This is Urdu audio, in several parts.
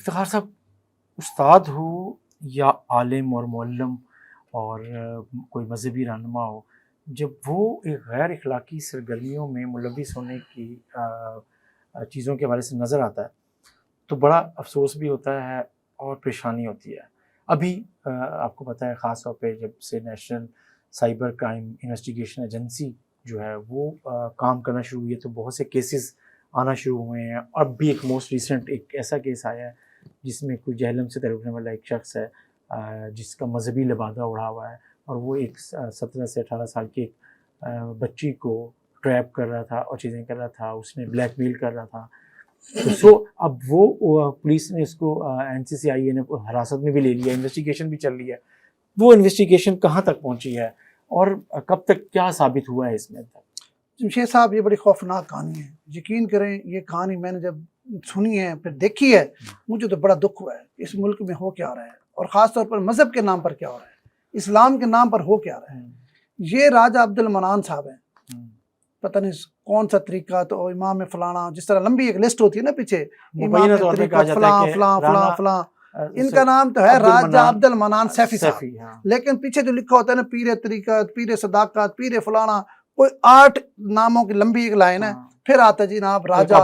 افتخار صاحب، استاد ہو یا عالم اور معلم اور کوئی مذہبی رہنما ہو، جب وہ ایک غیر اخلاقی سرگرمیوں میں ملوث ہونے کی چیزوں کے حوالے سے نظر آتا ہے تو بڑا افسوس بھی ہوتا ہے اور پریشانی ہوتی ہے. ابھی آپ کو پتہ ہے خاص طور پہ جب سے national cyber crime investigation agency جو ہے وہ کام کرنا شروع ہوئی ہے تو بہت سے کیسز آنا شروع ہوئے ہیں. اب بھی ایک موسٹ ریسنٹ ایک ایسا کیس آیا ہے جس میں کوئی جہلم سے تعلق رکھنے والا ایک شخص ہے جس کا مذہبی لبادہ اڑا ہوا ہے اور وہ ایک 17 سے 18 سال کی ایک بچی کو ٹریپ کر رہا تھا اور چیزیں کر رہا تھا، اس میں بلیک میل کر رہا تھا. سو اب وہ پولیس نے اس کو NCCIA نے حراست میں بھی لے لیا، انویسٹیگیشن بھی چل رہی ہے. وہ انویسٹیگیشن کہاں تک پہنچی ہے اور کب تک کیا ثابت ہوا ہے اس میں تک؟ جمشید صاحب، یہ بڑی خوفناک کہانی ہے. یقین کریں یہ کہانی میں نے جب سنی ہے پھر دیکھی ہے مجھے تو بڑا دکھ ہوا ہے. اس ملک میں ہو کیا رہا ہے اور خاص طور پر مذہب کے نام پر کیا ہو رہا ہے، اسلام کے نام پر ہو کیا رہا ہے. یہ راجہ عبد المنان صاحب ہیں، پتہ نہیں کون سا طریقہ، تو امام فلانا، جس طرح لمبی ایک لسٹ ہوتی ہے نا پیچھے، امام طریقہ فلاں فلاں فلاں فلاں، ان کا نام تو ہے راجہ عبد المنان سیفی صاحب، لیکن پیچھے جو لکھا ہوتا ہے نا پیر طریقت، پیر صداقت، پیر فلانا، کوئی 8 ناموں کی لمبی ایک لائن ہے. پھر آتا جی جناب راجہ،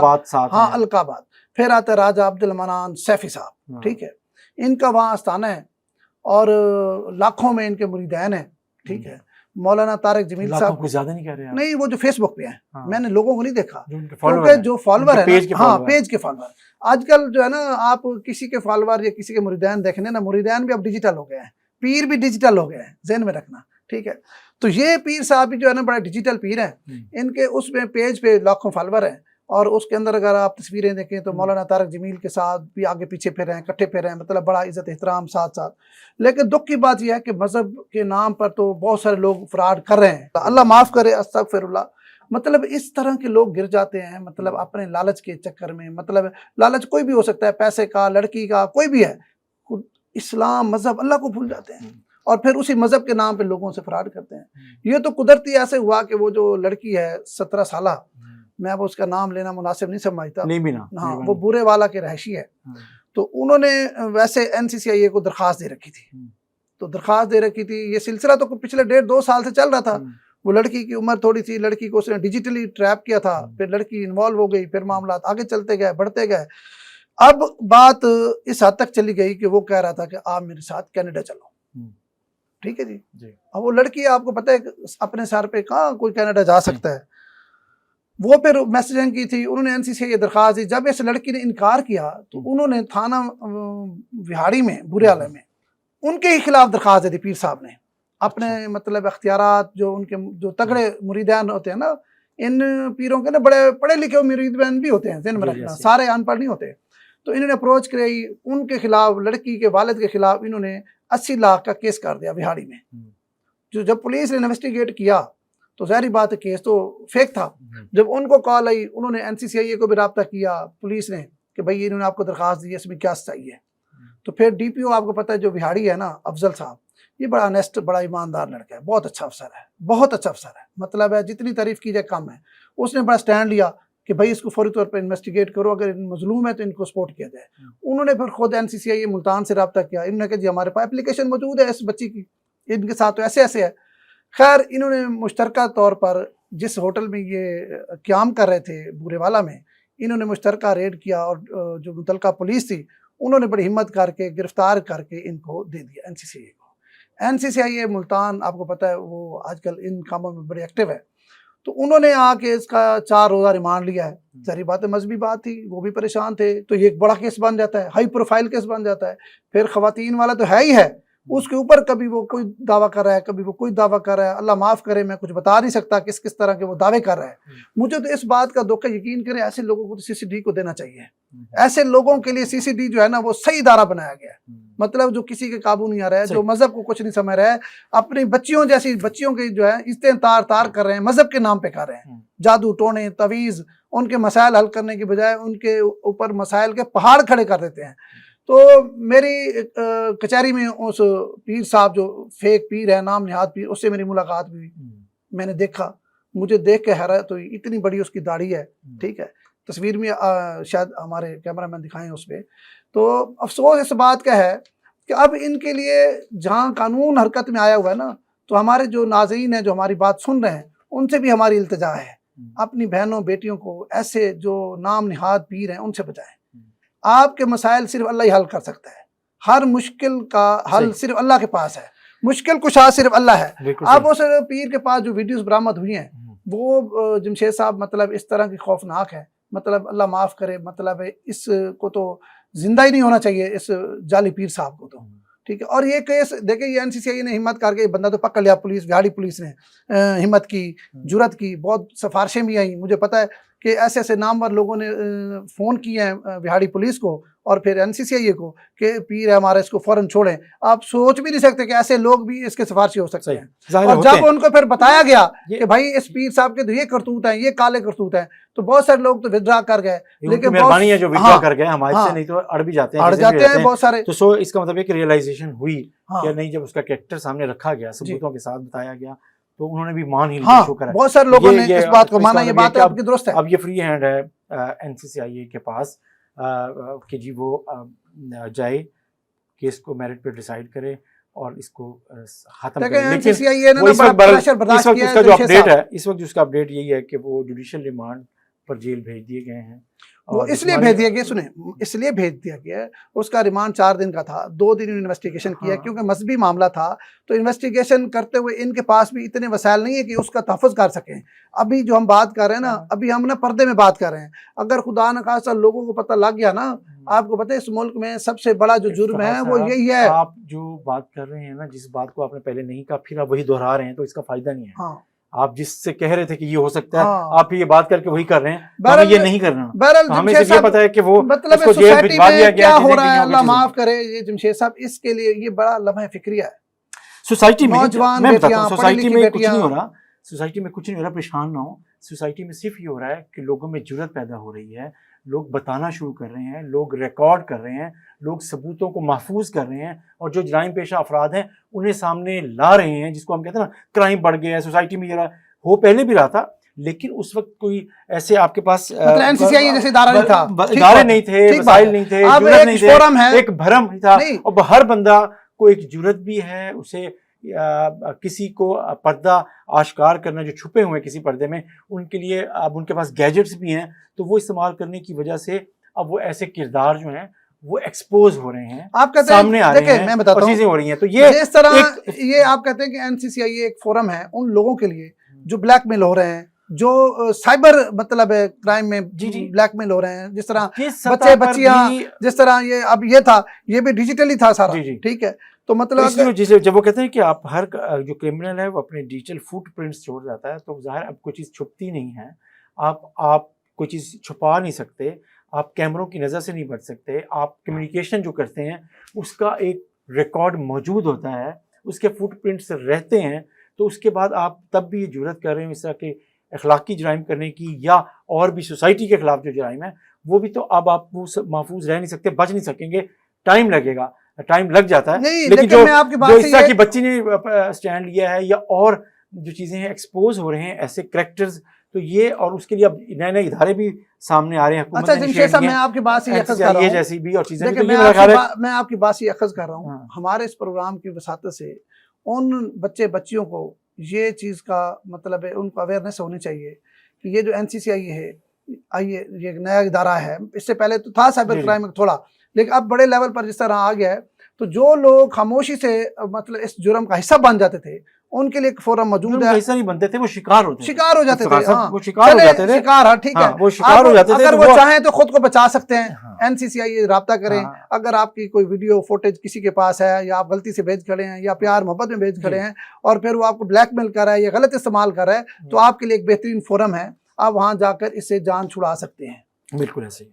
ہاں القابات، پھر آتا ہے راجہ عبد المنان سیفی صاحب. ٹھیک ہے، ان کا وہاں آستانہ ہے اور لاکھوں میں ان کے مریدین ہیں. ٹھیک ہے، مولانا طارق جمیل صاحب کچھ زیادہ نہیں کہہ رہے نہیں، وہ جو فیس بک پہ ہیں، میں نے لوگوں کو نہیں دیکھا کیونکہ جو فالوور ہے نا، ہاں پیج کے فالوور. آج کل جو ہے نا آپ کسی کے فالوور یا کسی کے مریدین دیکھنے نا، مریدین بھی اب ڈیجیٹل ہو گئے ہیں، پیر بھی ڈیجیٹل ہو گئے ہیں، ذہن میں رکھنا. ٹھیک ہے، تو یہ پیر صاحب بھی جو ہے نا بڑا ڈیجیٹل پیر ہیں. ان کے اس میں پیج پہ لاکھوں فالوور ہیں اور اس کے اندر اگر آپ تصویریں دیکھیں تو مولانا طارق جمیل کے ساتھ بھی آگے پیچھے پھر رہے ہیں، کٹھے پھر رہے ہیں، مطلب بڑا عزت احترام ساتھ ساتھ. لیکن دکھ کی بات یہ ہے کہ مذہب کے نام پر تو بہت سارے لوگ فراڈ کر رہے ہیں، اللہ معاف کرے، استغفر اللہ. مطلب اس طرح کے لوگ گر جاتے ہیں، مطلب اپنے لالچ کے چکر میں. مطلب لالچ کوئی بھی ہو سکتا ہے، پیسے کا، لڑکی کا، کوئی بھی ہے. اسلام مذہب اللہ کو بھول جاتے ہیں اور پھر اسی مذہب کے نام پہ لوگوں سے فراڈ کرتے ہیں. یہ تو قدرتی ایسے ہوا کہ وہ جو لڑکی ہے 17 سالہ، میں اب اس کا نام لینا مناسب نہیں سمجھتا، ہاں وہ بورے والا کے رہائشی ہے. تو انہوں نے ویسے NCCIA کو درخواست دے رکھی تھی. تو درخواست دے رکھی تھی، یہ سلسلہ تو پچھلے 1.5-2 سال سے چل رہا تھا. وہ لڑکی کی عمر تھوڑی تھی، لڑکی کو اس نے ڈیجیٹلی ٹریپ کیا تھا، پھر لڑکی انوالو ہو گئی، پھر معاملات آگے چلتے گئے، بڑھتے گئے. اب بات اس حد تک چلی گئی کہ وہ کہہ رہا تھا کہ آپ میرے ساتھ کینیڈا چلو. ٹھیک ہے جی. اب وہ لڑکی آپ کو پتہ ہے اپنے سر پہ کہاں کوئی کینیڈا جا سکتا ہے. وہ پھر میسیجنگ کی تھی، انہوں نے NCCIA درخواست دی. جب اس لڑکی نے انکار کیا تو انہوں نے تھانہ وہاڑی میں، بورے والے میں، ان کے ہی خلاف درخواست دی تھی. پیر صاحب نے اپنے مطلب اختیارات، جو ان کے جو تگڑے مریدان ہوتے ہیں نا، ان پیروں کے نا بڑے پڑھے لکھے مریدان بھی ہوتے ہیں، ذہن میں رکھنا، سارے ان پڑھ نہیں ہوتے. تو انہوں نے اپروچ کرائی ان کے خلاف، لڑکی کے والد کے خلاف انہوں نے 80 لاکھ کا کیس کر دیا وہاڑی میں. جو جب پولیس نے انویسٹیگیٹ کیا تو ظاہری بات ہے کیس تو فیک تھا. جب ان کو کال آئی، انہوں نے NCCIA کو بھی رابطہ کیا پولیس نے کہ بھئی انہوں نے آپ کو درخواست دی ہے، اس میں کیا سچائی ہے. تو پھر DPO آپ کو پتہ ہے جو وہاڑی ہے نا، افضل صاحب، یہ بڑا نیسٹ، بڑا ایماندار لڑکا ہے، بہت اچھا افسر ہے، بہت اچھا افسر ہے. مطلب ہے جتنی تعریف کی جائے کم ہے. اس نے بڑا سٹینڈ لیا کہ بھئی اس کو فوری طور پر انویسٹیگیٹ کرو، اگر مظلوم ہے تو ان کو سپورٹ کیا جائے. انہوں نے پھر خود NCCIA ملتان سے رابطہ کیا. انہوں نے کہا جی ہمارے پاس اپلیکیشن موجود ہے اس بچی کی، ان کے ساتھ تو ایسے ایسے ہے. خیر انہوں نے مشترکہ طور پر جس ہوٹل میں یہ قیام کر رہے تھے بورے والا میں، انہوں نے مشترکہ ریڈ کیا اور جو متعلقہ پولیس تھی انہوں نے بڑی ہمت کر کے گرفتار کر کے ان کو دے دیا NCCIA کو. NCCIA ملتان آپ کو پتہ ہے وہ آج کل ان کاموں میں بڑے ایکٹیو ہے. تو انہوں نے آ کے اس کا 4 روزہ ریمانڈ لیا ہے. ظاہری بات ہے مذہبی بات تھی، وہ بھی پریشان تھے، تو یہ ایک بڑا کیس بن جاتا ہے، ہائی پروفائل کیس بن جاتا ہے. پھر خواتین والا تو ہے ہی ہے، اس کے اوپر کبھی وہ کوئی دعویٰ کر رہا ہے، کبھی وہ کوئی دعویٰ کر رہا ہے. اللہ معاف کرے، میں کچھ بتا نہیں سکتا کس طرح کے وہ دعوے کر رہا ہے. مجھے تو اس بات کا دکھ ہے، یقین کریں ایسے لوگوں کو تو CCD کو دینا چاہیے. ایسے لوگوں کے لیے CCD جو ہے نا وہ صحیح ادارہ بنایا گیا ہے. مطلب جو کسی کے قابو نہیں آ رہا ہے، جو مذہب کو کچھ نہیں سمجھ رہا ہے، اپنی بچیوں جیسی بچیوں کے جو ہے عزتیں تار کر رہے ہیں، مذہب کے نام پہ کر رہے ہیں. جادو ٹونے تویز، ان کے مسائل حل کرنے کی بجائے ان کے اوپر مسائل کے پہاڑ کھڑے کر دیتے ہیں. تو میری کچہری میں اس پیر صاحب جو فیک پیر ہے، نام نہاد پیر، اس سے میری ملاقات بھی ہوئی. میں نے دیکھا، مجھے دیکھ کے حیرت ہوئی، اتنی بڑی اس کی داڑھی ہے. ٹھیک ہے، تصویر میں شاید ہمارے کیمرہ مین دکھائیں اس پہ. تو افسوس اس بات کا ہے کہ اب ان کے لیے جہاں قانون حرکت میں آیا ہوا ہے نا، تو ہمارے جو ناظرین ہیں جو ہماری بات سن رہے ہیں ان سے بھی ہماری التجا ہے، اپنی بہنوں بیٹیوں کو ایسے جو نام نہاد پیر ہیں ان سے بچائیں۔ آپ کے مسائل صرف اللہ ہی حل کر سکتا ہے، ہر مشکل کا حل صرف اللہ کے پاس ہے، مشکل کشا صرف اللہ ہے۔ اب اس پیر کے پاس جو ویڈیوز برآمد ہوئی ہیں وہ جمشید صاحب مطلب اس طرح کی خوفناک ہے، مطلب اللہ معاف کرے، مطلب اس کو تو زندہ ہی نہیں ہونا چاہیے اس جعلی پیر صاحب کو تو، ٹھیک ہے۔ اور یہ کیس دیکھیں، یہ NCCI نے ہمت کر کے بندہ تو پکڑ لیا، پولیس بہاڑی پولیس نے ہمت کی، جرت کی، بہت سفارشیں بھی آئیں، مجھے پتہ ہے کہ ایسے ایسے نامور لوگوں نے فون کیے ہیں بہاڑی پولیس کو اور پھر NCCI کو کہ پیر ہے ہمارا، اس کو فوراً چھوڑیں۔ آپ سوچ بھی نہیں سکتے کہ ایسے لوگ بھی اس کے سفارشی ہو سکتے ہیں۔ اور جب ان کو پھر بتایا گیا کہ بھائی اس پیر صاحب کے تو یہ کرتوت ہیں، یہ کالے کرتوت ہیں، تو بہت سارے لوگ تو ودرا کر گئے، لیکن مہربانی ہے جو ودرا کر گئے، ہمارے سے نہیں تو اڑ بھی جاتے ہیں بہت سارے۔ تو اس کا مطلب ہے کہ ریئلائزیشن ہوئی کہ نہیں، جب اس کا کریکٹر سامنے رکھا گیا، ثبوتوں کے ساتھ بتایا گیا، تو انہوں نے بھی مان ہی لیا، شکر ہے بہت سارے لوگوں نے اس بات کو مانا، یہ بات آپ کی درست ہے۔ اب یہ فری ہینڈ ہے NCCI کے پاس کہ جی وہ جائے کیس کو میرٹ پہ ڈیسائیڈ کرے اور اس کو ختم کرے۔ لیکن اس وقت جو اپڈیٹ ہے، اس وقت اس کا اپڈیٹ یہی ہے کہ وہ جوڈیشل ریمانڈ پر جیل بھیج دیے گئے ہیں۔ وہ اس لیے بھیج دیا گیا، سنیں، اس لیے بھیج دیا گیا، اس کا ریمانڈ 4 دن کا تھا، 2 دن انویسٹیگیشن کیا کیونکہ مذہبی معاملہ تھا، تو انویسٹیگیشن کرتے ہوئے ان کے پاس بھی اتنے وسائل نہیں ہے کہ اس کا تحفظ کر سکیں۔ ابھی جو ہم بات کر رہے ہیں نا، ابھی ہم پردے میں بات کر رہے ہیں، اگر خدا نخواستہ لوگوں کو پتہ لگ گیا نا، آپ کو پتہ ہے اس ملک میں سب سے بڑا جو جرم ہے وہ یہی ہے۔ آپ جو بات کر رہے ہیں نا، جس بات کو آپ نے پہلے نہیں کہا پھر آپ وہی دہرا رہے ہیں، تو اس کا فائدہ نہیں ہے۔ آپ جس سے کہہ رہے تھے کہ یہ ہو سکتا ہے، آپ یہ بات کر کے وہی کر رہے ہیں، ہمیں یہ نہیں کرنا۔ ہمیں صرف یہ پتا ہے کہ وہ مطلب سوسائٹی میں کیا ہو رہا ہے، اللہ معاف کرے یہ جمشید صاحب، اس کے لیے یہ بڑا لمحہ فکریہ ہے۔ سوسائٹی میں نوجوان میں بتاتا ہوں، بیٹیاں، سوسائٹی میں کچھ نہیں ہو رہا، سوسائٹی میں کچھ نہیں ہو رہا، پریشان نہ ہو۔ سوسائٹی میں صرف یہ ہو رہا ہے کہ لوگوں میں جرت پیدا ہو رہی ہے، لوگ بتانا شروع کر رہے ہیں، لوگ ریکارڈ کر رہے ہیں، لوگ ثبوتوں کو محفوظ کر رہے ہیں، اور جو جرائم پیشہ افراد ہیں انہیں سامنے لا رہے ہیں، جس کو ہم کہتے ہیں نا کرائم بڑھ گیا ہے سوسائٹی میں۔ یہ ہو پہلے بھی رہا تھا، لیکن اس وقت کوئی ایسے آپ کے پاس NCCI جیسے ادارہ نہیں تھا، ادارے نہیں تھے، وسائل نہیں تھے، جرت نہیں تھے، ایک بھرم تھا۔ اور ہر بندہ کو ایک جرت بھی ہے، اسے کسی کو پردہ آشکار کرنا، جو چھپے ہوئے کسی پردے میں، ان کے لیے اب ان کے پاس گیجٹس بھی ہیں، تو وہ استعمال کرنے کی وجہ سے اب وہ ایسے کردار جو ہیں وہ ایکسپوز ہو رہے ہیں، آپ کہتے سامنے آ رہے ہیں، اور چیزیں ہو رہی ہیں۔ تو یہ اس طرح یہ آپ کہتے ہیں کہ NCCI ایک فورم ہے ان لوگوں کے لیے جو بلیک میل ہو رہے ہیں، جو سائبر مطلب کرائم میں بلیک میل ہو رہے ہیں، جس طرح بچے بچیاں، جس طرح یہ اب یہ تھا، یہ بھی ڈیجیٹلی تھا سارا، ٹھیک ہے۔ تو مطلب جب وہ کہتے ہیں کہ آپ ہر جو کرمنل ہے وہ اپنے ڈیجیٹل فٹ پرنٹس چھوڑ جاتا ہے، تو ظاہر اب کوئی چیز چھپتی نہیں ہے، آپ کوئی چیز چھپا نہیں سکتے، آپ کیمروں کی نظر سے نہیں بچ سکتے، آپ کمیونیکیشن جو کرتے ہیں اس کا ایک ریکارڈ موجود ہوتا ہے، اس کے فٹ پرنٹس رہتے ہیں، تو اس کے بعد آپ تب بھی یہ جرات کر رہے ہیں اس طرح کے اخلاقی جرائم کرنے کی، یا اور بھی سوسائٹی کے خلاف جو جرائم ہے، وہ بھی تو اب آپ محفوظ رہ نہیں سکتے، بچ نہیں سکیں گے، ٹائم لگے گا، ٹائم لگ جاتا ہے۔ لیکن جو اس طرح کی بچی نے اسٹینڈ لیا ہے، یا اور جو چیزیں ہیں ایکسپوز ہو رہے ہیں ایسے کریکٹرز، تو یہ اور اس کے لیے اب نئے نئے ادارے بھی سامنے آ رہے ہیں۔ اچھا جمشید صاحب، میں آپ کی بات سے اخذ کر رہا ہوں، جیسی بھی اور چیزیں، میں آپ کی بات سے اخذ کر رہا ہوں، ہمارے اس پروگرام کی وساطت سے ان بچیوں کو یہ چیز کا مطلب ہے، ان کو اویئرنیس ہونی چاہیے کہ یہ جو NCCI ہے، آئیے یہ نیا ادارہ ہے، اس سے پہلے تو تھا سائبر کرائم تھوڑا، لیکن اب بڑے لیول پر جس طرح آ گیا ہے، تو جو لوگ خاموشی سے مطلب اس جرم کا حصہ بن جاتے تھے ان کے لیے ایک فورم موجود ہے۔ حصہ نہیں بنتے تھے، وہ شکار ہو جاتے تھے، وہ شکار ہو جاتے تھے۔ اگر وہ چاہیں تو خود کو بچا سکتے ہیں، NCCI رابطہ کریں، اگر آپ کی کوئی ویڈیو فوٹیج کسی کے پاس ہے، یا آپ غلطی سے بھیج کھڑے ہیں، یا پیار محبت میں بھیج کھڑے ہیں، اور پھر وہ آپ کو بلیک میل کر رہا ہے یا غلط استعمال کر رہا ہے، تو آپ کے لیے ایک بہترین فورم ہے، آپ وہاں جا کر اس سے جان چھڑا سکتے ہیں۔ بالکل ایسے ہی۔